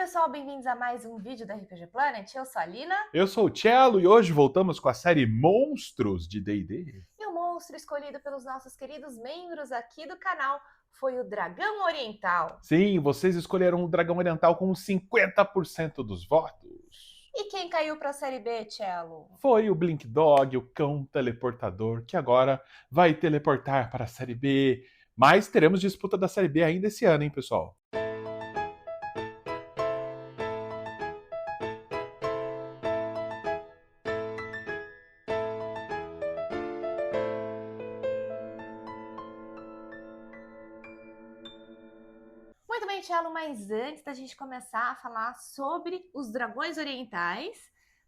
pessoal, bem-vindos a mais um vídeo da RPG Planet. Eu sou a Lina. Eu sou o Cello e hoje voltamos com a série Monstros de D&D. E o monstro escolhido pelos nossos queridos membros aqui do canal foi o Dragão Oriental. Sim, vocês escolheram o Dragão Oriental com 50% dos votos. E quem caiu para a série B, Cello? Foi o Blink Dog, o cão teleportador, que agora vai teleportar para a série B. Mas teremos disputa da série B ainda esse ano, hein, pessoal? Muito bem, Cello, mas antes da gente começar a falar sobre os dragões orientais,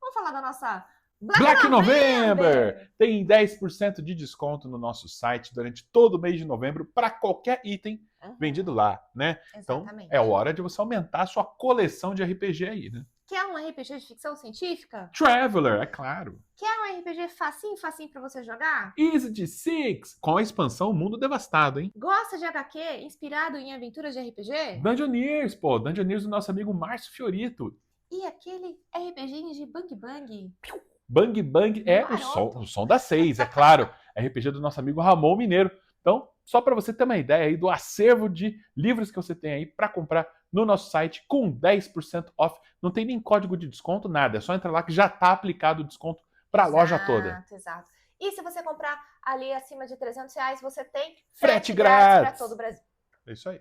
vamos falar da nossa Black November! Tem 10% de desconto no nosso site durante todo o mês de novembro para qualquer item vendido lá, né? Exatamente. Então, é hora de você aumentar a sua coleção de RPG aí, né? Quer um RPG de ficção científica? Traveler, é claro. Quer um RPG facinho para você jogar? Easy de Six, com a expansão Mundo Devastado, hein? Gosta de HQ inspirado em aventuras de RPG? Dungeoneers, pô, Dungeoneers do nosso amigo Márcio Fiorito. E aquele RPGinho de Bang Bang? Bang Bang é o som da 6, é claro. RPG do nosso amigo Ramon Mineiro. Então, só para você ter uma ideia aí do acervo de livros que você tem aí para comprar no nosso site com 10% off. Não tem nem código de desconto, nada. É só entrar lá que já está aplicado o desconto para a loja toda. Exato. E se você comprar ali acima de R$300, você tem frete grátis para todo o Brasil. É isso aí.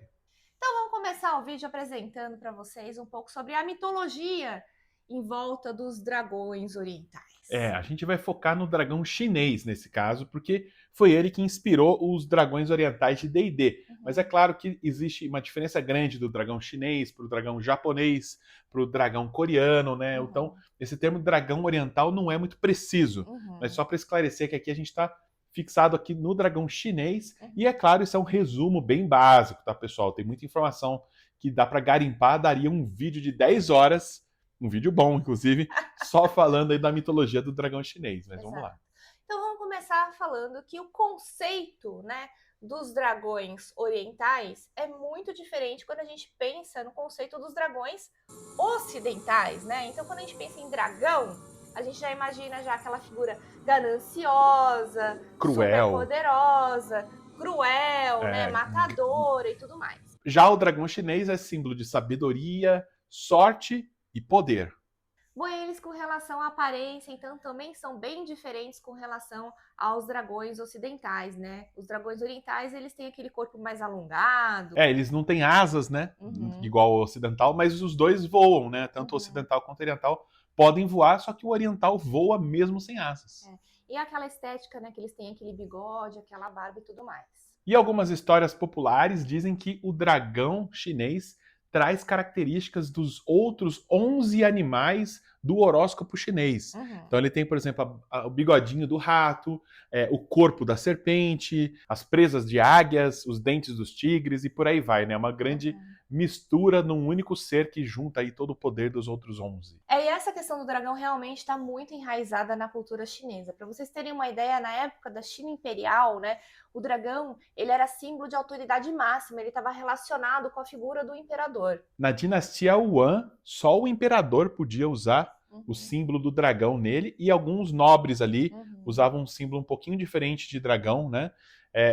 Então vamos começar o vídeo apresentando para vocês um pouco sobre a mitologia em volta dos dragões orientais. A gente vai focar no dragão chinês nesse caso, porque foi ele que inspirou os dragões orientais de D&D. Mas é claro que existe uma diferença grande do dragão chinês para o dragão japonês, para o dragão coreano, né? Então, esse termo dragão oriental não é muito preciso. Mas só para esclarecer que aqui a gente está fixado aqui no dragão chinês. E é claro, isso é um resumo bem básico, tá, pessoal? Tem muita informação que dá para garimpar, daria um vídeo de 10 horas. Um vídeo bom, inclusive, só falando aí da mitologia do dragão chinês, mas vamos lá. Então vamos começar falando que o conceito, né, dos dragões orientais é muito diferente quando a gente pensa no conceito dos dragões ocidentais, né? Então quando a gente pensa em dragão, a gente já imagina já aquela figura gananciosa, cruel, superpoderosa, cruel, né, matadora e tudo mais. Já o dragão chinês é símbolo de sabedoria, sorte e poder. Bom, eles com relação à aparência, então, também são bem diferentes com relação aos dragões ocidentais, né? Os dragões orientais, eles têm aquele corpo mais alongado. Eles não têm asas, né? Igual o ocidental, mas os dois voam, né? Tanto o ocidental quanto o oriental podem voar, só que o oriental voa mesmo sem asas. E aquela estética, né? Que eles têm aquele bigode, aquela barba e tudo mais. E algumas histórias populares dizem que o dragão chinês traz características dos outros 11 animais do horóscopo chinês. Então ele tem, por exemplo, o bigodinho do rato, o corpo da serpente, as presas de águias, os dentes dos tigres e por aí vai, né? Uma grande mistura num único ser que junta aí todo o poder dos outros 11. E essa questão do dragão realmente está muito enraizada na cultura chinesa. Para vocês terem uma ideia, na época da China Imperial, né, o dragão ele era símbolo de autoridade máxima, ele estava relacionado com a figura do imperador. Na dinastia Yuan, só o imperador podia usar o símbolo do dragão nele, e alguns nobres ali usavam um símbolo um pouquinho diferente de dragão, né?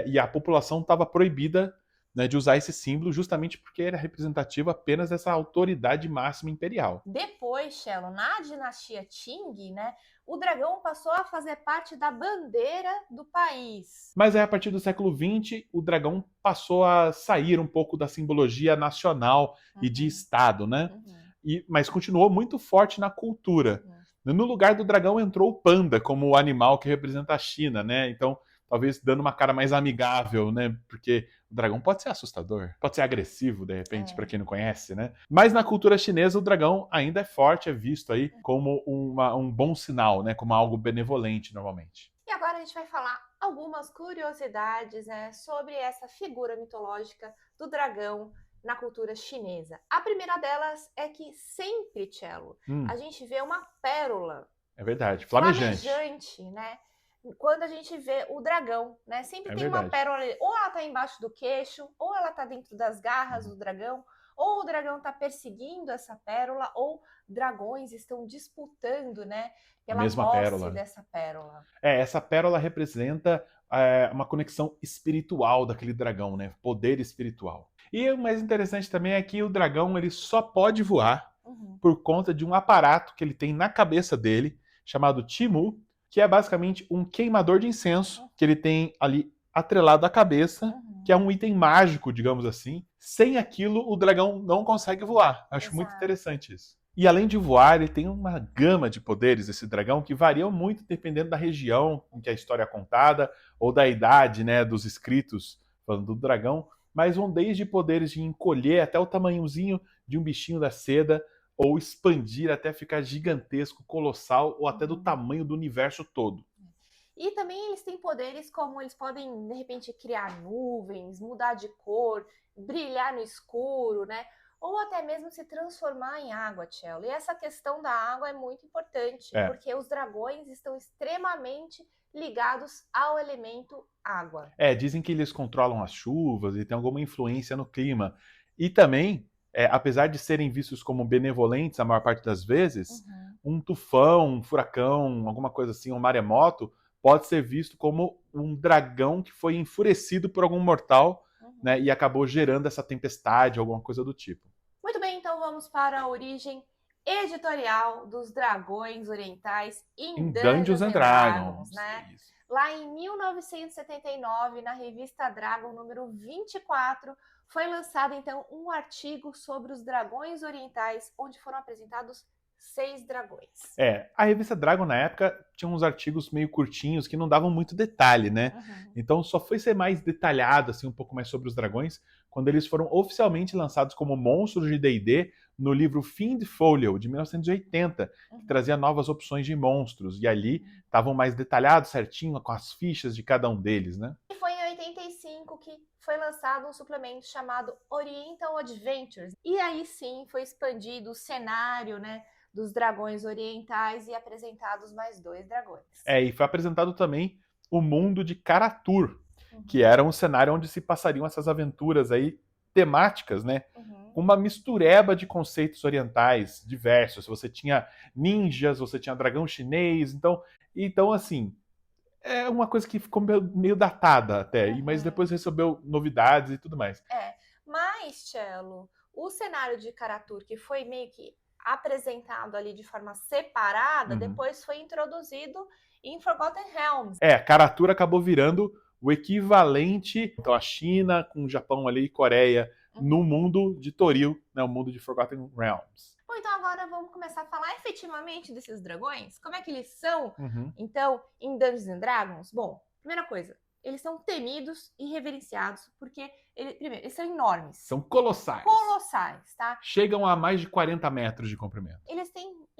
E a população estava proibida, né, de usar esse símbolo justamente porque era representativo apenas dessa autoridade máxima imperial. Depois, Cello, na dinastia Qing, né, o dragão passou a fazer parte da bandeira do país. Mas aí, a partir do século XX, o dragão passou a sair um pouco da simbologia nacional e de Estado, né? Mas continuou muito forte na cultura. No lugar do dragão entrou o panda como o animal que representa a China, né? Então, talvez dando uma cara mais amigável, né? Porque o dragão pode ser assustador, pode ser agressivo, de repente, para quem não conhece, né? Mas na cultura chinesa, o dragão ainda é forte, é visto aí como um bom sinal, né? Como algo benevolente, normalmente. E agora a gente vai falar algumas curiosidades, né, sobre essa figura mitológica do dragão na cultura chinesa. A primeira delas é que sempre, Cello, a gente vê uma pérola. É verdade, flamejante, né? Quando a gente vê o dragão, né? Sempre tem uma pérola ali. Ou ela tá embaixo do queixo, ou ela tá dentro das garras do dragão, ou o dragão está perseguindo essa pérola, ou dragões estão disputando, né, A pela mesma posse pérola. dessa pérola. Essa pérola representa uma conexão espiritual daquele dragão, né? Poder espiritual. E o mais interessante também é que o dragão ele só pode voar por conta de um aparato que ele tem na cabeça dele, chamado Timu, que é basicamente um queimador de incenso que ele tem ali atrelado à cabeça, que é um item mágico, digamos assim. Sem aquilo, o dragão não consegue voar. Acho muito interessante isso. E além de voar, ele tem uma gama de poderes, esse dragão, que variam muito dependendo da região em que a história é contada, ou da idade, né, dos escritos falando do dragão, mas vão desde poderes de encolher até o tamanhozinho de um bichinho da seda, ou expandir até ficar gigantesco, colossal, ou até do tamanho do universo todo. E também eles têm poderes como eles podem, de repente, criar nuvens, mudar de cor, brilhar no escuro, né? Ou até mesmo se transformar em água, Tchelo. E essa questão da água é muito importante, porque os dragões estão extremamente ligados ao elemento água. Dizem que eles controlam as chuvas e tem alguma influência no clima. E também, apesar de serem vistos como benevolentes a maior parte das vezes, um tufão, um furacão, alguma coisa assim, um maremoto, pode ser visto como um dragão que foi enfurecido por algum mortal, né, e acabou gerando essa tempestade, alguma coisa do tipo. Muito bem, então vamos para a origem editorial dos dragões orientais em Dungeons and Dragons, né? Isso. Lá em 1979, na revista Dragon número 24, foi lançado então um artigo sobre os dragões orientais, onde foram apresentados 6 dragões. A revista Dragon na época tinha uns artigos meio curtinhos que não davam muito detalhe, né? Então só foi ser mais detalhado, assim, um pouco mais sobre os dragões, quando eles foram oficialmente lançados como monstros de D&D no livro Fiend Folio, de 1980, que trazia novas opções de monstros, e ali estavam mais detalhados certinho, com as fichas de cada um deles, né? E foi em 85 que foi lançado um suplemento chamado Oriental Adventures, e aí sim foi expandido o cenário, né, dos dragões orientais e apresentados mais 2 dragões. E foi apresentado também o mundo de Karatur, que era um cenário onde se passariam essas aventuras aí temáticas, né? Com uma mistureba de conceitos orientais diversos. Você tinha ninjas, você tinha dragão chinês, então assim, é uma coisa que ficou meio datada até, mas depois recebeu novidades e tudo mais. Mas, Tchelo, o cenário de Karatur, que foi meio que apresentado ali de forma separada, depois foi introduzido em Forgotten Realms. Karatur acabou virando o equivalente, então a China com o Japão ali e Coreia, no mundo de Toril, né, o mundo de Forgotten Realms. Bom, então agora vamos começar a falar efetivamente desses dragões. Como é que eles são, então, em Dungeons and Dragons? Bom, primeira coisa, eles são temidos e reverenciados, porque, primeiro, eles são enormes. São colossais. Colossais, tá? Chegam a mais de 40 metros de comprimento. Eles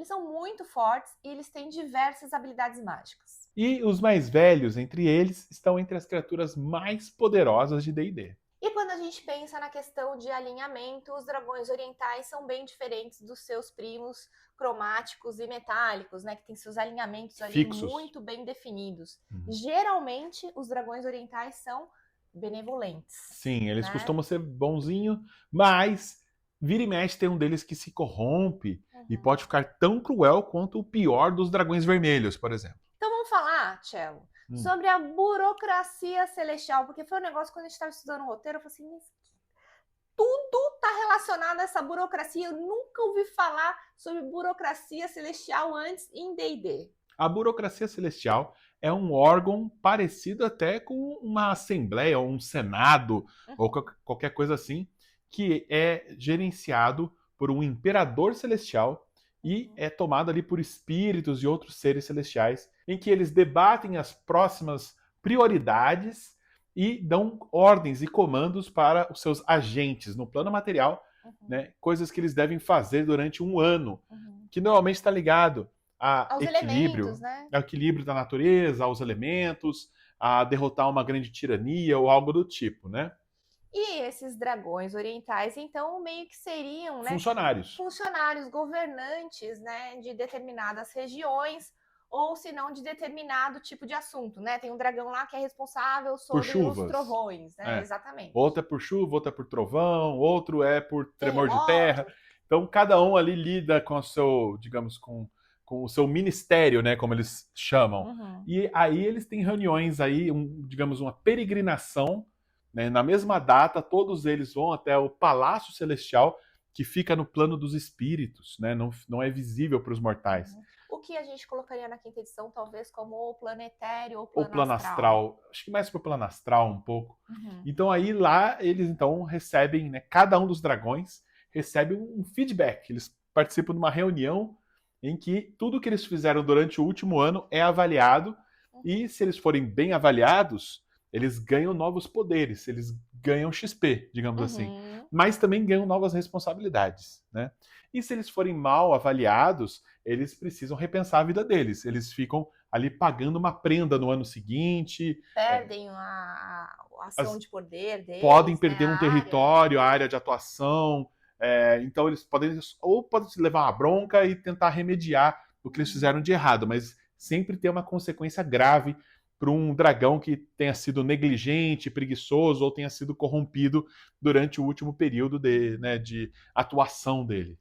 são muito fortes e eles têm diversas habilidades mágicas. E os mais velhos entre eles estão entre as criaturas mais poderosas de D&D. E quando a gente pensa na questão de alinhamento, os dragões orientais são bem diferentes dos seus primos cromáticos e metálicos, né? Que tem seus alinhamentos ali fixos, muito bem definidos. Geralmente, os dragões orientais são benevolentes. Sim, eles costumam ser bonzinhos, mas vira e mexe tem um deles que se corrompe e pode ficar tão cruel quanto o pior dos dragões vermelhos, por exemplo. Então vamos falar, Tchelo, sobre a burocracia celestial, porque foi um negócio quando a gente estava estudando o roteiro, eu falei assim, mas tudo está relacionado a essa burocracia. Eu nunca ouvi falar sobre burocracia celestial antes em D&D. A burocracia celestial é um órgão parecido até com uma assembleia ou um senado ou qualquer coisa assim, que é gerenciado por um imperador celestial e é tomado ali por espíritos e outros seres celestiais, em que eles debatem as próximas prioridades e dão ordens e comandos para os seus agentes no plano material, né, coisas que eles devem fazer durante um ano, que normalmente está ligado aos equilíbrio, né? ao equilíbrio da natureza, aos elementos, a derrotar uma grande tirania ou algo do tipo, né? E esses dragões orientais, então, meio que seriam, né, funcionários, governantes, né, de determinadas regiões, ou se não de determinado tipo de assunto, né? Tem um dragão lá que é responsável Por sobre os chuvas. trovões, né? É. Exatamente. Outro é por chuva, outro é por trovão, outro é por tremor de terra. Terremoto. Então, cada um ali lida com o seu, digamos, com o seu ministério, né, como eles chamam. Uhum. E aí eles têm reuniões aí, digamos, uma peregrinação, né, na mesma data, todos eles vão até o Palácio Celestial, que fica no plano dos espíritos, né, não é visível para os mortais. Uhum. O que a gente colocaria na quinta edição, talvez, como o planetário ou Ou plano astral, acho que mais pro plano astral um pouco. Uhum. Então aí lá eles então recebem, né, cada um dos dragões recebe um feedback. Eles participam de uma reunião em que tudo que eles fizeram durante o último ano é avaliado e se eles forem bem avaliados, eles ganham novos poderes, eles ganham XP, digamos assim. Mas também ganham novas responsabilidades, né? E se eles forem mal avaliados, eles precisam repensar a vida deles. Eles ficam ali pagando uma prenda no ano seguinte. Perdem a ação de poder deles. Podem perder né, um território, a área de atuação. Então eles podem levar uma bronca e tentar remediar o que eles fizeram de errado, mas sempre ter uma consequência grave para um dragão que tenha sido negligente, preguiçoso ou tenha sido corrompido durante o último período de atuação dele.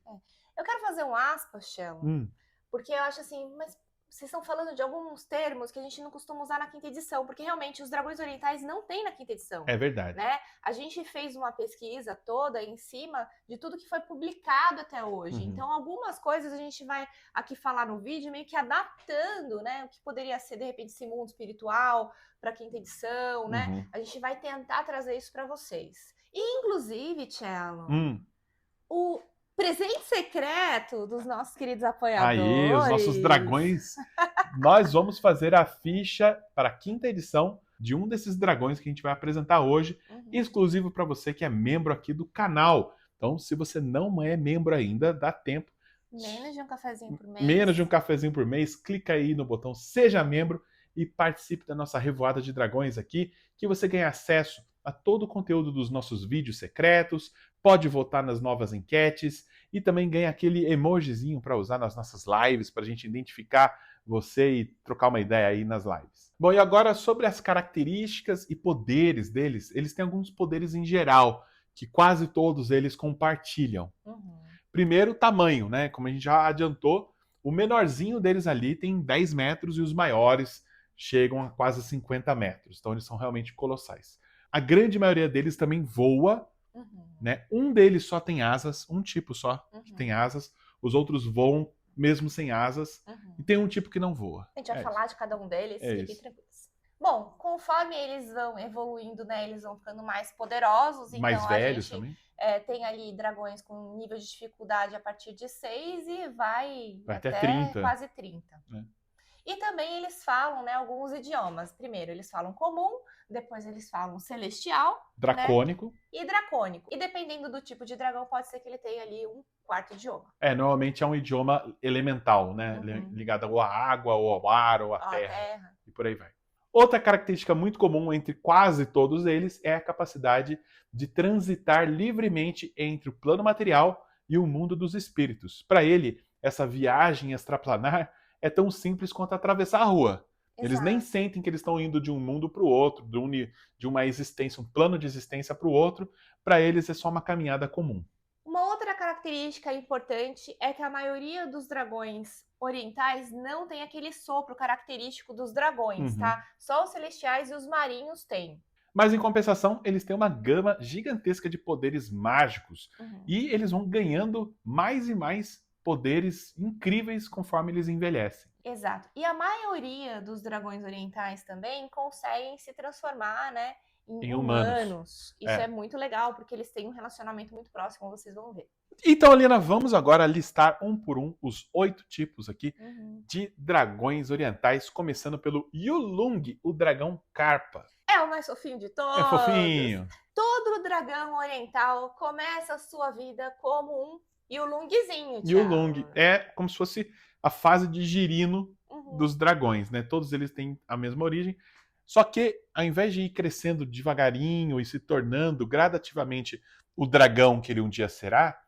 Eu quero fazer um aspas, Chamo, porque eu acho assim, mas vocês estão falando de alguns termos que a gente não costuma usar na quinta edição, porque realmente os dragões orientais não tem na quinta edição. É verdade. Né? A gente fez uma pesquisa toda em cima de tudo que foi publicado até hoje. Então, algumas coisas a gente vai aqui falar no vídeo, meio que adaptando, né? O que poderia ser, de repente, esse mundo espiritual para a quinta edição, né? A gente vai tentar trazer isso para vocês. E, inclusive, Tchelo, o presente secreto dos nossos queridos apoiadores. Aí, os nossos dragões. Nós vamos fazer a ficha para a quinta edição de um desses dragões que a gente vai apresentar hoje, exclusivo para você que é membro aqui do canal. Então, se você não é membro ainda, dá tempo. Menos de um cafezinho por mês. Menos de um cafezinho por mês. Clica aí no botão Seja Membro e participe da nossa revoada de dragões aqui, que você ganha acesso a todo o conteúdo dos nossos vídeos secretos, pode votar nas novas enquetes e também ganha aquele emojizinho para usar nas nossas lives, para a gente identificar você e trocar uma ideia aí nas lives. Bom, e agora sobre as características e poderes deles, eles têm alguns poderes em geral, que quase todos eles compartilham. Primeiro, tamanho, né? Como a gente já adiantou, o menorzinho deles ali tem 10 metros e os maiores chegam a quase 50 metros. Então eles são realmente colossais. A grande maioria deles também voa, né? Um deles só tem asas, um tipo só que tem asas. Os outros voam mesmo sem asas. E tem um tipo que não voa. A gente vai falar de cada um deles, fiquem tranquilos. Bom, conforme eles vão evoluindo, né, eles vão ficando mais poderosos. Mais então velhos a gente, também. Tem ali dragões com nível de dificuldade a partir de 6 e vai até 30. quase 30. E também eles falam, né, alguns idiomas. Primeiro eles falam comum, depois eles falam celestial, dracônico, né, e dracônico. E dependendo do tipo de dragão, pode ser que ele tenha ali um quarto idioma. Normalmente é um idioma elemental, né, ligado ou à água, ou ao ar, ou à terra. E por aí vai. Outra característica muito comum entre quase todos eles é a capacidade de transitar livremente entre o plano material e o mundo dos espíritos. Para ele, essa viagem extraplanar é tão simples quanto atravessar a rua. Eles nem sentem que eles estão indo de um mundo para o outro, de uma existência, um plano de existência para o outro. Para eles é só uma caminhada comum. Uma outra característica importante é que a maioria dos dragões orientais não tem aquele sopro característico dos dragões, tá? Só os celestiais e os marinhos têm. Mas em compensação, eles têm uma gama gigantesca de poderes mágicos. E eles vão ganhando mais e mais poderes incríveis conforme eles envelhecem. Exato. E a maioria dos dragões orientais também conseguem se transformar, né, em humanos. Isso é muito legal, porque eles têm um relacionamento muito próximo, como vocês vão ver. Então, Alina, vamos agora listar um por um os 8 tipos aqui de dragões orientais, começando pelo Yulung, o dragão carpa. É o mais fofinho de todos. É fofinho. Todo dragão oriental começa a sua vida como um Yulungzinho. Yulung é como se fosse a fase de girino dos dragões, né? Todos eles têm a mesma origem. Só que, ao invés de ir crescendo devagarinho e se tornando gradativamente o dragão que ele um dia será,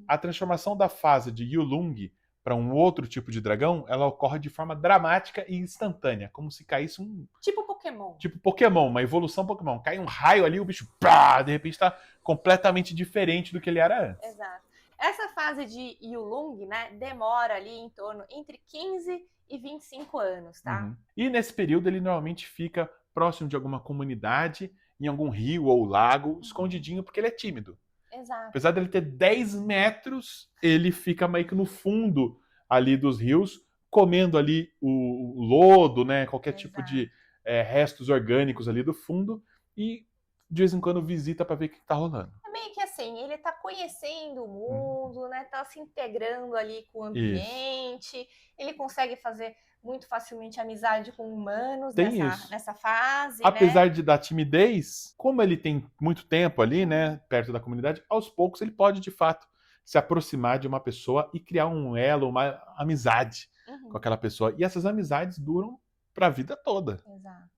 a transformação da fase de Yulung para um outro tipo de dragão, ela ocorre de forma dramática e instantânea, como se caísse um... Tipo Pokémon. Tipo Pokémon, uma evolução Pokémon. Cai um raio ali, o bicho, pá, de repente está completamente diferente do que ele era antes. Exato. Essa fase de Yulung, né, demora ali em torno entre 15 e 25 anos, tá? Uhum. E nesse período ele normalmente fica próximo de alguma comunidade, em algum rio ou lago, escondidinho, porque ele é tímido. Exato. Apesar dele ter 10 metros, ele fica meio que no fundo ali dos rios, comendo ali o lodo, né? Qualquer tipo de restos orgânicos ali do fundo, e de vez em quando visita para ver o que tá rolando. É meio que assim, ele tá conhecendo o mundo, né? Tá se integrando ali com o ambiente, Isso. ele consegue fazer muito facilmente amizade com humanos Tem isso. nessa fase, Apesar né? de dar timidez, como ele tem muito tempo ali, né, perto da comunidade, aos poucos ele pode de fato se aproximar de uma pessoa e criar um elo, uma amizade com aquela pessoa. E essas amizades duram para a vida toda. Exato.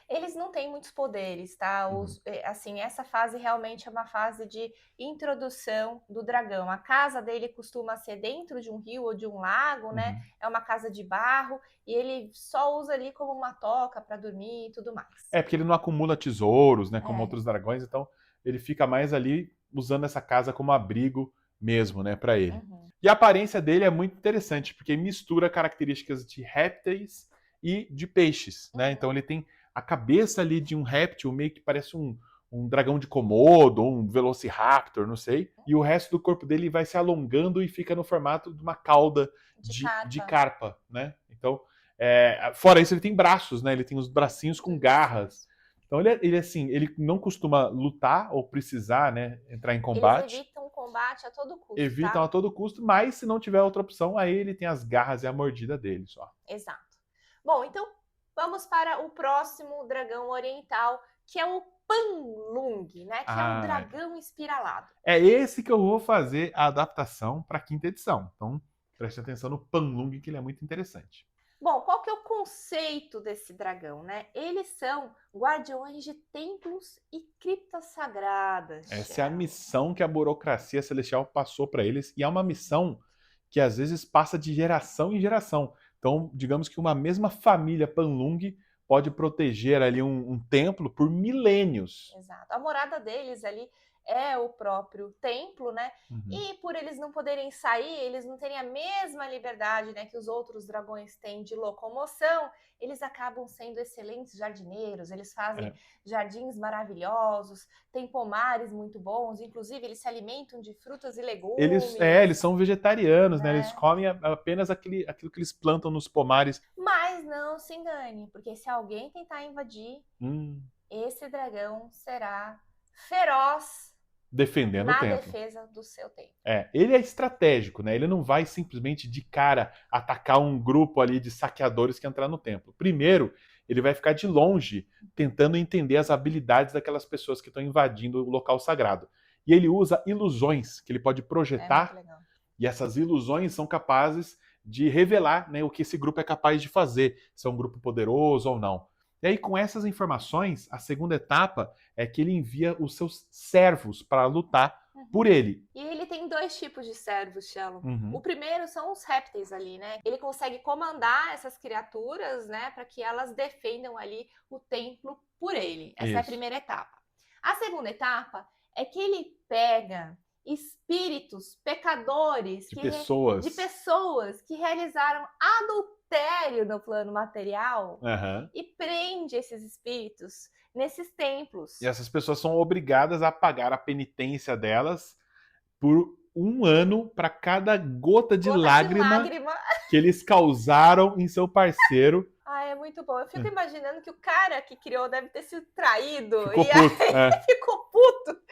Eles não têm muitos poderes, tá? Assim, essa fase realmente é uma fase de introdução do dragão. A casa dele costuma ser dentro de um rio ou de um lago, né? É uma casa de barro e ele só usa ali como uma toca para dormir e tudo mais. É, porque ele não acumula tesouros, né, como outros dragões, então ele fica mais ali usando essa casa como abrigo mesmo, né, para ele. E a aparência dele é muito interessante, porque mistura características de répteis e de peixes, né? Então ele tem a cabeça ali de um réptil, meio que parece um dragão de Komodo, um Velociraptor, não sei. E o resto do corpo dele vai se alongando e fica no formato de uma cauda de carpa, né? Então, fora isso, ele tem braços, né? Ele tem os bracinhos com garras. Então ele assim, ele não costuma lutar ou precisar, né, entrar em combate. Eles evitam o combate a todo custo, Evitam tá? a todo custo, mas se não tiver outra opção, aí ele tem as garras e a mordida dele só. Exato. Bom, então vamos para o próximo dragão oriental, que é o Panlung, né? Que é o dragão espiralado. É esse que eu vou fazer a adaptação para a quinta edição. Então, preste atenção no Panlung, que ele é muito interessante. Bom, qual que é o conceito desse dragão, né? Eles são guardiões de templos e criptas sagradas. Essa é a missão que a burocracia celestial passou para eles, e é uma missão que às vezes passa de geração em geração. Então, digamos que uma mesma família Panlung pode proteger ali um templo por milênios. Exato. A morada deles ali é o próprio templo, né? E por eles não poderem sair, eles não terem a mesma liberdade, né, que os outros dragões têm de locomoção, eles acabam sendo excelentes jardineiros, eles fazem jardins maravilhosos, tem pomares muito bons, inclusive eles se alimentam de frutas e legumes. Eles são vegetarianos, né? Eles comem apenas aquilo que eles plantam nos pomares. Mas não se engane, porque se alguém tentar invadir, esse dragão será feroz defendendo o templo. Na defesa do seu templo. Ele é estratégico, né? Ele não vai simplesmente de cara atacar um grupo ali de saqueadores que entrar no templo. Primeiro, ele vai ficar de longe tentando entender as habilidades daquelas pessoas que estão invadindo o local sagrado. E ele usa ilusões que ele pode projetar, e essas ilusões são capazes de revelar, né, o que esse grupo é capaz de fazer, se é um grupo poderoso ou não. E aí, com essas informações, a segunda etapa é que ele envia os seus servos para lutar por ele. E ele tem dois tipos de servos, Shalom. O primeiro são os répteis ali, né? Ele consegue comandar essas criaturas, né, para que elas defendam ali o templo por ele. Essa é a primeira etapa. A segunda etapa é que ele pega espíritos pecadores de pessoas que realizaram adultério no plano material e prende esses espíritos nesses templos. E essas pessoas são obrigadas a pagar a penitência delas por 1 ano para cada gota de lágrima que eles causaram em seu parceiro. É muito bom. Eu fico imaginando que o cara que criou deve ter sido traído. Ficou puto. Aí ficou puto.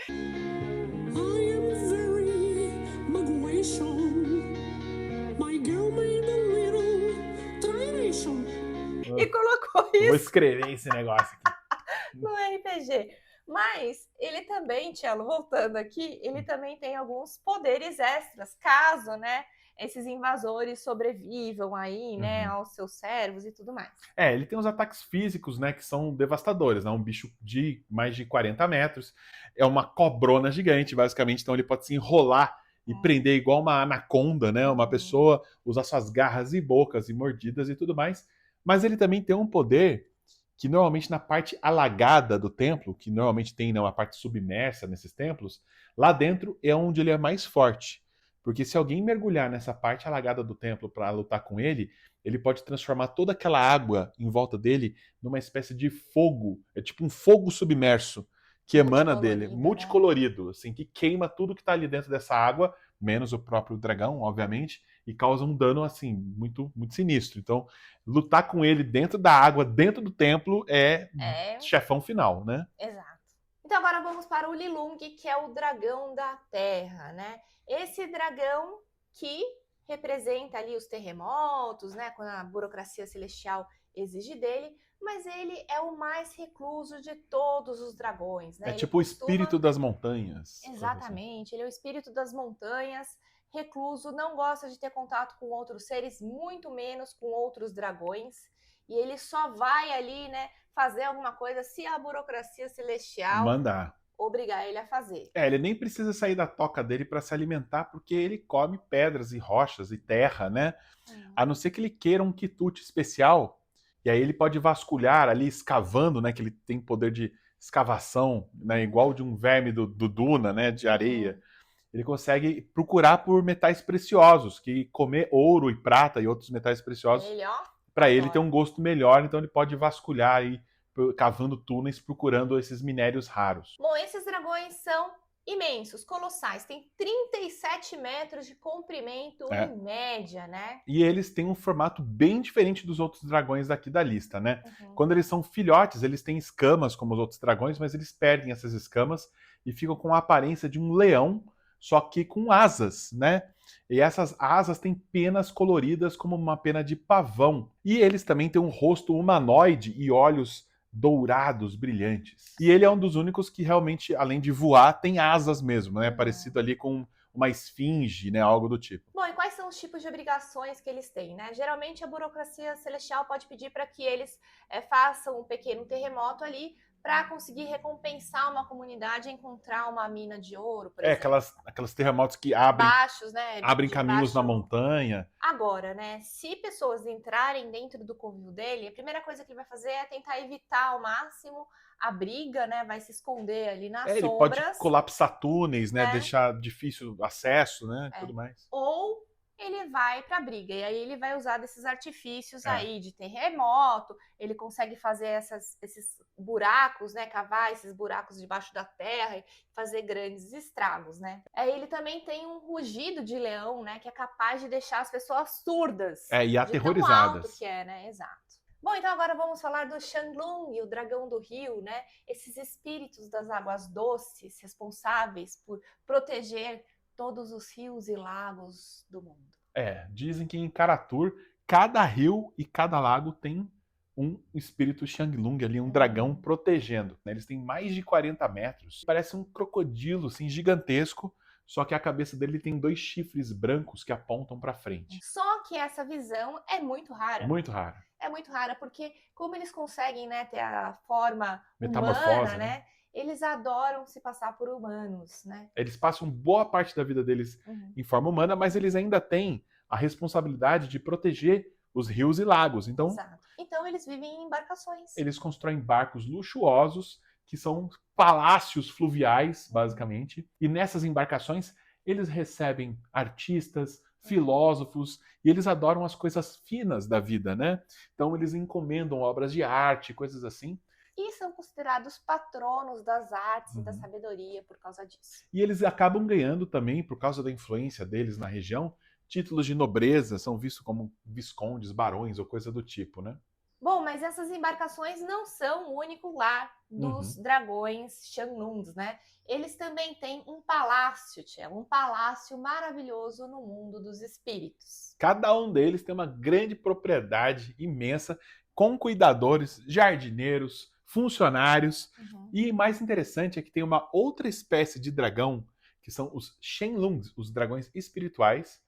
E colocou isso. Vou escrever esse negócio aqui. No RPG. Mas ele também, Tchelo, voltando aqui, ele também tem alguns poderes extras, caso, né, esses invasores sobrevivam aí, né, aos seus servos e tudo mais. Ele tem os ataques físicos, né, que são devastadores, né, um bicho de mais de 40 metros, é uma cobrona gigante, basicamente, então ele pode se enrolar e prender igual uma anaconda, né? Uma Uhum. pessoa, usar suas garras e bocas e mordidas e tudo mais. Mas ele também tem um poder que normalmente na parte alagada do templo, que normalmente tem, né, uma parte submersa nesses templos, lá dentro é onde ele é mais forte. Porque se alguém mergulhar nessa parte alagada do templo para lutar com ele pode transformar toda aquela água em volta dele numa espécie de fogo. É tipo um fogo submerso que emana dele, Multicolorido, né? multicolorido, assim, que queima tudo que tá ali dentro dessa água, menos o próprio dragão, obviamente, e causa um dano, assim, muito, muito sinistro. Então, lutar com ele dentro da água, dentro do templo, é É, chefão final, né? exato. Então agora vamos para o Lilung, que é o dragão da terra, né? Esse dragão que representa ali os terremotos, né? Quando a burocracia celestial exige dele, mas ele é o mais recluso de todos os dragões, É né? Ele tipo o costuma. espírito das montanhas, coisa assim. Exatamente, ele é o espírito das montanhas, recluso, não gosta de ter contato com outros seres, muito menos com outros dragões. E ele só vai ali, né, fazer alguma coisa se a burocracia celestial Mandar. obrigar ele a fazer. É, ele nem precisa sair da toca dele para se alimentar, porque ele come pedras e rochas e terra, né? A não ser que ele queira um quitute especial, e aí ele pode vasculhar ali, escavando, né? Que ele tem poder de escavação, né? Igual de um verme do Duna, né? De areia. Ele consegue procurar por metais preciosos, que comer ouro e prata e outros metais preciosos, Ele, ó, para ele ter adora. um gosto melhor, então ele pode vasculhar aí, cavando túneis, procurando esses minérios raros. Bom, esses dragões são imensos, colossais, tem 37 metros de comprimento É. em média, né? E eles têm um formato bem diferente dos outros dragões daqui da lista, né? Uhum. Quando eles são filhotes, eles têm escamas como os outros dragões, mas eles perdem essas escamas e ficam com a aparência de um leão, só que com asas, né? E essas asas têm penas coloridas como uma pena de pavão. E eles também têm um rosto humanoide e olhos dourados, brilhantes. E ele é um dos únicos que realmente, além de voar, tem asas mesmo, né? Uhum. Parecido ali com uma esfinge, né? Algo do tipo. Bom, e quais são os tipos de obrigações que eles têm, né? Geralmente a burocracia celestial pode pedir para que eles façam um pequeno terremoto ali para conseguir recompensar uma comunidade e encontrar uma mina de ouro, por É, exemplo. aquelas terremotos que abrem, Baixos, né? abrem De caminhos na baixo. montanha. Agora, né? Se pessoas entrarem dentro do covil dele, a primeira coisa que ele vai fazer é tentar evitar ao máximo a briga, né? Vai se esconder ali nas É, ele pode sombras, colapsar túneis, né? né? Deixar difícil o acesso, né? É. Tudo mais. Ou ele vai para a briga, e aí ele vai usar desses artifícios É. aí de terremoto, ele consegue fazer esses buracos, né, cavar esses buracos debaixo da terra e fazer grandes estragos, né. Ele também tem um rugido de leão, né, que é capaz de deixar as pessoas surdas, É, e de tão alto aterrorizadas. que é, né, exato. Bom, então agora vamos falar do Shanglung, o dragão do rio, né, esses espíritos das águas doces responsáveis por proteger todos os rios e lagos do mundo. É, dizem que em Karatur, cada rio e cada lago tem um espírito Shanglung ali, um dragão protegendo. Né? Eles têm mais de 40 metros. Parece um crocodilo, assim, gigantesco, só que a cabeça dele tem 2 chifres brancos que apontam para frente. Só que essa visão é muito rara. Muito raro. É muito rara, porque como eles conseguem, né, ter a forma Metamorfose, humana, né? né? Eles adoram se passar por humanos, né? Eles passam boa parte da vida deles em forma humana, mas eles ainda têm a responsabilidade de proteger os rios e lagos. Então, Exato. Então eles vivem em embarcações. eles constroem barcos luxuosos, que são palácios fluviais, basicamente. E nessas embarcações, eles recebem artistas, filósofos, e eles adoram as coisas finas da vida, né? Então, eles encomendam obras de arte, coisas assim. E são considerados patronos das artes e da sabedoria por causa disso. E eles acabam ganhando também, por causa da influência deles na região, títulos de nobreza, são vistos como viscondes, barões ou coisa do tipo, né? Bom, mas essas embarcações não são o único lar dos dragões Shanglungs, né? Eles também têm um palácio, Tia, um palácio maravilhoso no mundo dos espíritos. Cada um deles tem uma grande propriedade imensa, com cuidadores, jardineiros, funcionários. E mais interessante é que tem uma outra espécie de dragão, que são os Shenlungs, os dragões espirituais,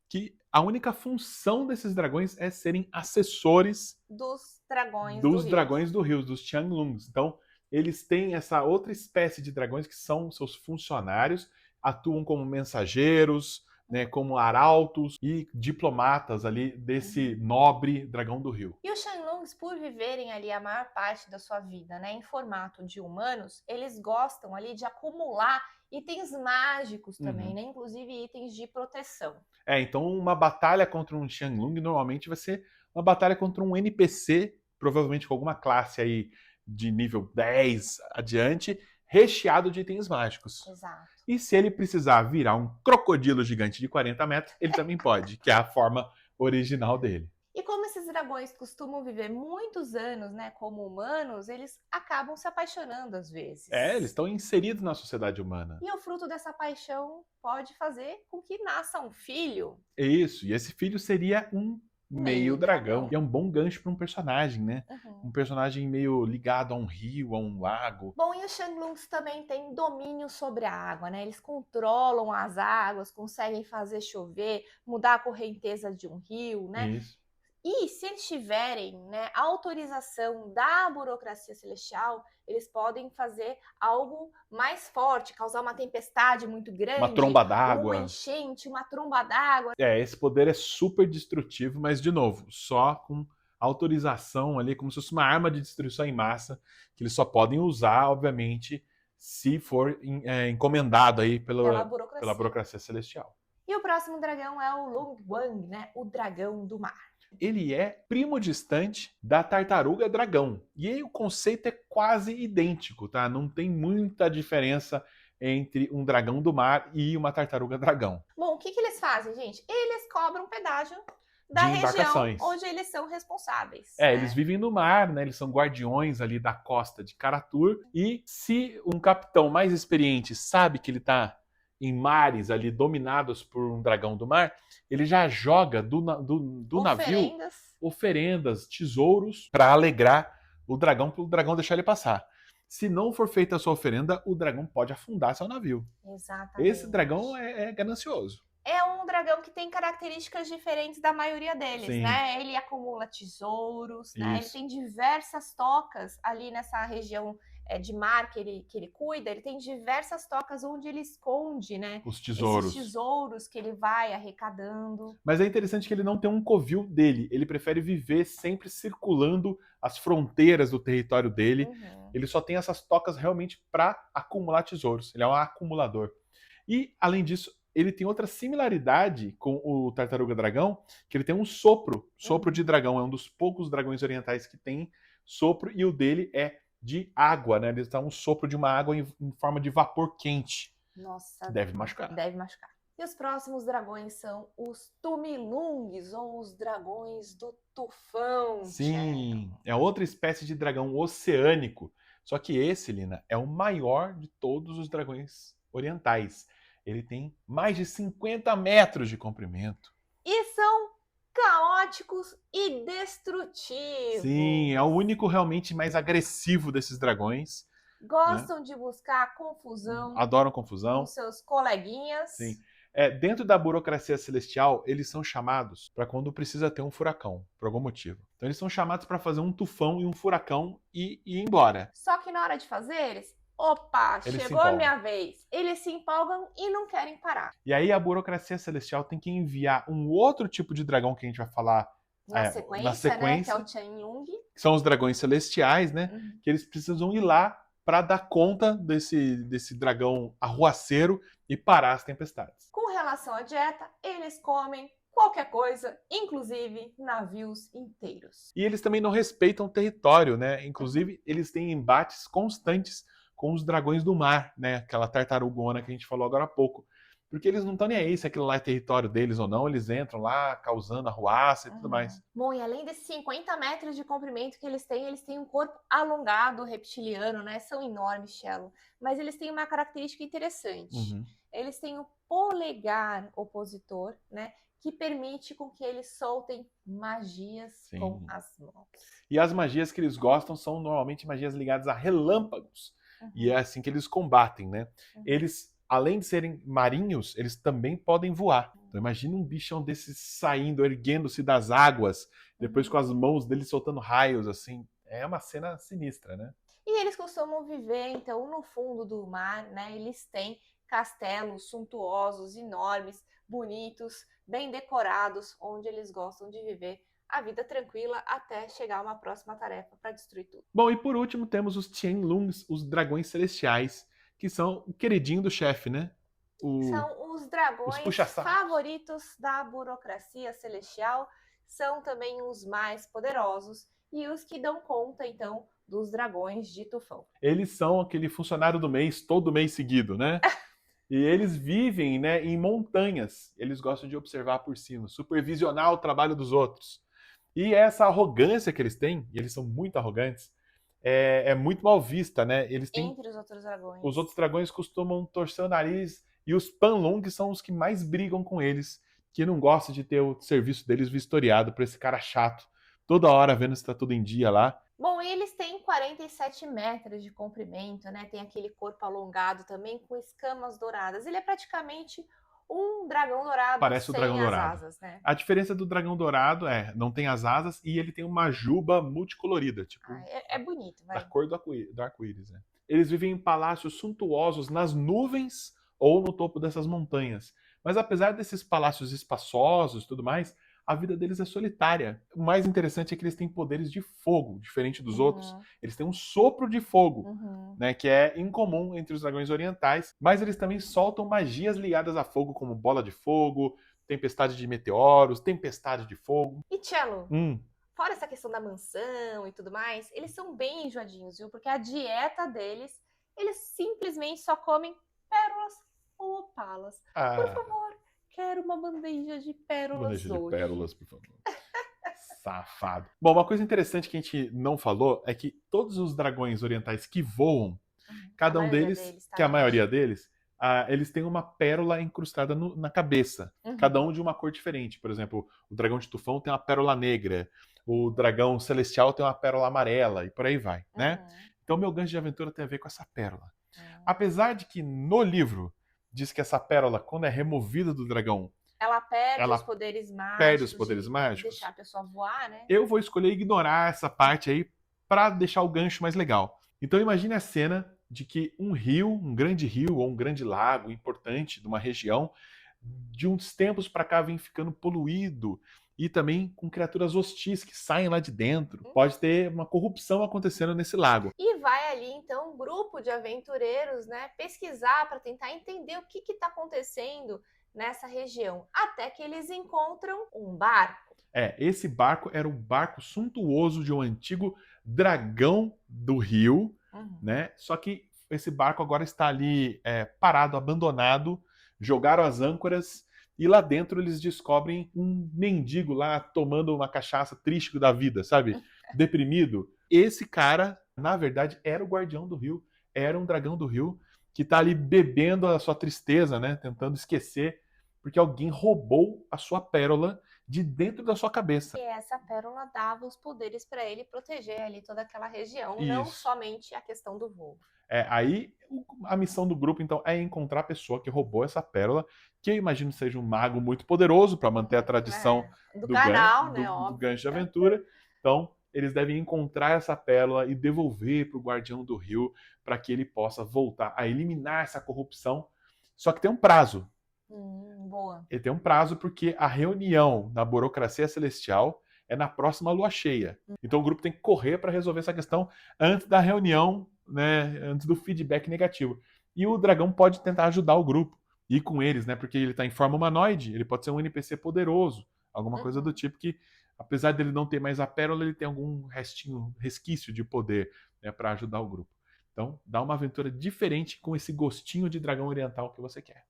que a única função desses dragões é serem assessores Dos dragões dos do rio. dragões do rio, dos Qianlungs. Então, eles têm essa outra espécie de dragões que são seus funcionários, atuam como mensageiros, né, como arautos e diplomatas ali desse nobre dragão do rio. E os Shenlongs, por viverem ali a maior parte da sua vida, né, em formato de humanos, eles gostam ali de acumular itens mágicos também, né, inclusive itens de proteção. Então uma batalha contra um Xianglong normalmente vai ser uma batalha contra um NPC, provavelmente com alguma classe aí de nível 10 adiante, recheado de itens mágicos. Exato. E se ele precisar virar um crocodilo gigante de 40 metros, ele também pode, que é a forma original dele. E como esses dragões costumam viver muitos anos, né, como humanos, eles acabam se apaixonando às vezes. Eles estão inseridos na sociedade humana. E o fruto dessa paixão pode fazer com que nasça um filho. Isso, e esse filho seria um meio dragão. E é um bom gancho para um personagem, né? Um personagem meio ligado a um rio, a um lago. Bom, e os Shenlongs também têm domínio sobre a água, né? Eles controlam as águas, conseguem fazer chover, mudar a correnteza de um rio, né? Isso. E se eles tiverem, né, autorização da burocracia celestial, eles podem fazer algo mais forte, causar uma tempestade muito grande, Uma tromba d'água. uma enchente, uma tromba d'água. Esse poder é super destrutivo, mas de novo, só com autorização ali, como se fosse uma arma de destruição em massa, que eles só podem usar, obviamente, se for encomendado aí pela burocracia celestial. E o próximo dragão é o Lungwang, né, o dragão do mar. Ele é primo distante da tartaruga dragão. E aí o conceito é quase idêntico, tá? Não tem muita diferença entre um dragão do mar e uma tartaruga dragão. Bom, o que eles fazem, gente? Eles cobram pedágio da região onde eles são responsáveis. Eles vivem no mar, né? Eles são guardiões ali da costa de Karatur. E se um capitão mais experiente sabe que ele está em mares ali dominados por um dragão do mar, ele já joga do navio oferendas, tesouros para alegrar o dragão, para o dragão deixar ele passar. Se não for feita a sua oferenda, o dragão pode afundar seu navio. Exatamente. Esse dragão é ganancioso. É um dragão que tem características diferentes da maioria deles, né? Ele acumula tesouros, né? Ele tem diversas tocas ali nessa região de mar que ele cuida. Ele tem diversas tocas onde ele esconde, né? Os tesouros. Esses tesouros que ele vai arrecadando. Mas é interessante que ele não tem um covil dele. Ele prefere viver sempre circulando as fronteiras do território dele. Ele só tem essas tocas realmente para acumular tesouros. Ele é um acumulador. E, além disso, ele tem outra similaridade com o tartaruga dragão, que ele tem um sopro de dragão. É um dos poucos dragões orientais que tem sopro, e o dele é de água, né? Ele dá um sopro de uma água em forma de vapor quente. Nossa, deve machucar. Deve machucar. E os próximos dragões são os Tumilungs, ou os dragões do tufão. Sim, é outra espécie de dragão oceânico. Só que esse, Lina, é o maior de todos os dragões orientais. Ele tem mais de 50 metros de comprimento. E são caóticos e destrutivos. Sim, é o único realmente mais agressivo desses dragões. Gostam de buscar confusão. Adoram confusão. Com seus coleguinhas. Sim. Dentro da burocracia celestial, eles são chamados para quando precisa ter um furacão, por algum motivo. Então eles são chamados para fazer um tufão e um furacão e ir embora. Só que na hora de fazer, chegou a minha vez. Eles se empolgam e não querem parar. E aí a burocracia celestial tem que enviar um outro tipo de dragão que a gente vai falar na sequência, né, que é o Qianlong. Que são os dragões celestiais, né? Que eles precisam ir lá para dar conta desse dragão arruaceiro e parar as tempestades. Com relação à dieta, eles comem qualquer coisa, inclusive navios inteiros. E eles também não respeitam o território, né? Inclusive, eles têm embates constantes com os dragões do mar, né? Aquela tartarugona que a gente falou agora há pouco. Porque eles não estão nem aí se aquilo lá é território deles ou não, eles entram lá causando arruaça e tudo mais. Bom, e além desses 50 metros de comprimento que eles têm um corpo alongado, reptiliano, né? São enormes, Shello. Mas eles têm uma característica interessante. Eles têm o polegar opositor, né? Que permite com que eles soltem magias com as mãos. E as magias que eles gostam são normalmente magias ligadas a relâmpagos. E é assim que eles combatem, né? Eles, além de serem marinhos, eles também podem voar. Então imagina um bichão desse saindo, erguendo-se das águas, depois com as mãos dele soltando raios, assim. É uma cena sinistra, né? E eles costumam viver, então, no fundo do mar, né? Eles têm castelos suntuosos, enormes, bonitos, bem decorados, onde eles gostam de viver a vida tranquila até chegar a uma próxima tarefa para destruir tudo. Bom, e por último temos os Tianlungs, os dragões celestiais, que são o queridinho do chefe, né? São os Os dragões puxa-sacos. favoritos da burocracia celestial, são também os mais poderosos e os que dão conta, então, dos dragões de tufão. Eles são aquele funcionário do mês, todo mês seguido, né? E eles vivem, né, em montanhas. Eles gostam de observar por cima, supervisionar o trabalho dos outros. E essa arrogância que eles têm, e eles são muito arrogantes, é muito mal vista, né? Eles têm, Entre os outros dragões. os outros dragões costumam torcer o nariz e os Panlong são os que mais brigam com eles, que não gostam de ter o serviço deles vistoriado por esse cara chato, toda hora vendo se tá tudo em dia lá. Bom, eles têm 47 metros de comprimento, né? Tem aquele corpo alongado também com escamas douradas. Ele é praticamente um dragão dourado Parece o sem dragão as dourado. asas, né? A diferença do dragão dourado não tem as asas e ele tem uma juba multicolorida, tipo, É bonito, da vai. cor do arco-íris, né? Eles vivem em palácios suntuosos nas nuvens ou no topo dessas montanhas. Mas apesar desses palácios espaçosos e tudo mais, a vida deles é solitária. O mais interessante é que eles têm poderes de fogo, diferente dos outros. Eles têm um sopro de fogo, né, que é incomum entre os dragões orientais, mas eles também soltam magias ligadas a fogo, como bola de fogo, tempestade de meteoros, tempestade de fogo. E Cello, Hum, fora essa questão da mansão e tudo mais, eles são bem enjoadinhos, viu? Porque a dieta deles, eles simplesmente só comem pérolas ou opalas. Por favor, quero uma bandeja de pérolas bandeja de hoje. pérolas, por favor. Safado. Bom, uma coisa interessante que a gente não falou é que todos os dragões orientais que voam, cada um deles, tá, que a gente? maioria deles, eles têm uma pérola incrustada na cabeça. Cada um de uma cor diferente. Por exemplo, o dragão de tufão tem uma pérola negra, o dragão celestial tem uma pérola amarela e por aí vai, né? Então meu gancho de aventura tem a ver com essa pérola. Apesar de que no livro diz que essa pérola, quando é removida do dragão, Ela perde os poderes mágicos, deixar a pessoa voar, né? Eu vou escolher ignorar essa parte aí para deixar o gancho mais legal. Então imagine a cena de que um rio, um grande rio ou um grande lago importante de uma região, de uns tempos para cá vem ficando poluído e também com criaturas hostis que saem lá de dentro. Pode ter uma corrupção acontecendo nesse lago. E vai ali então um grupo de aventureiros, né, pesquisar para tentar entender o que está acontecendo nessa região, até que eles encontram um barco. Esse barco era um barco suntuoso de um antigo dragão do rio, né? Só que esse barco agora está ali parado, abandonado, jogaram as âncoras e lá dentro eles descobrem um mendigo lá tomando uma cachaça triste da vida, sabe? Deprimido. Esse cara, na verdade, era o guardião do rio, era um dragão do rio que está ali bebendo a sua tristeza, né? Tentando esquecer, porque alguém roubou a sua pérola de dentro da sua cabeça. E essa pérola dava os poderes para ele proteger ali toda aquela região, Isso. não somente a questão do voo. Aí a missão do grupo, então, é encontrar a pessoa que roubou essa pérola, que eu imagino seja um mago muito poderoso para manter a tradição do canal, né? do gancho de aventura. Então, eles devem encontrar essa pérola e devolver para o guardião do rio para que ele possa voltar a eliminar essa corrupção. Só que tem um prazo. Boa. Ele tem um prazo porque a reunião na burocracia celestial é na próxima lua cheia. Então o grupo tem que correr para resolver essa questão antes da reunião, né, antes do feedback negativo. E o dragão pode tentar ajudar o grupo, ir com eles, né, porque ele está em forma humanoide, ele pode ser um NPC poderoso, alguma coisa do tipo que, apesar dele não ter mais a pérola, ele tem algum resquício de poder, né, para ajudar o grupo. Então dá uma aventura diferente com esse gostinho de dragão oriental que você quer.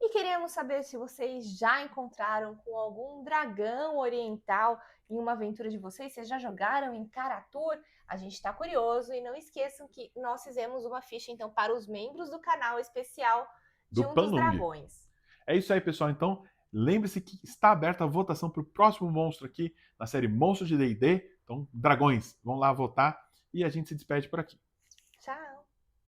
E queremos saber se vocês já encontraram com algum dragão oriental em uma aventura de vocês. Vocês já jogaram em Kara-Tur? A gente está curioso e não esqueçam que nós fizemos uma ficha então para os membros do canal especial de um dos dragões. É isso aí, pessoal. Então, lembre-se que está aberta a votação para o próximo monstro aqui na série Monstros de D&D. Então, dragões, vão lá votar e a gente se despede por aqui. Tchau!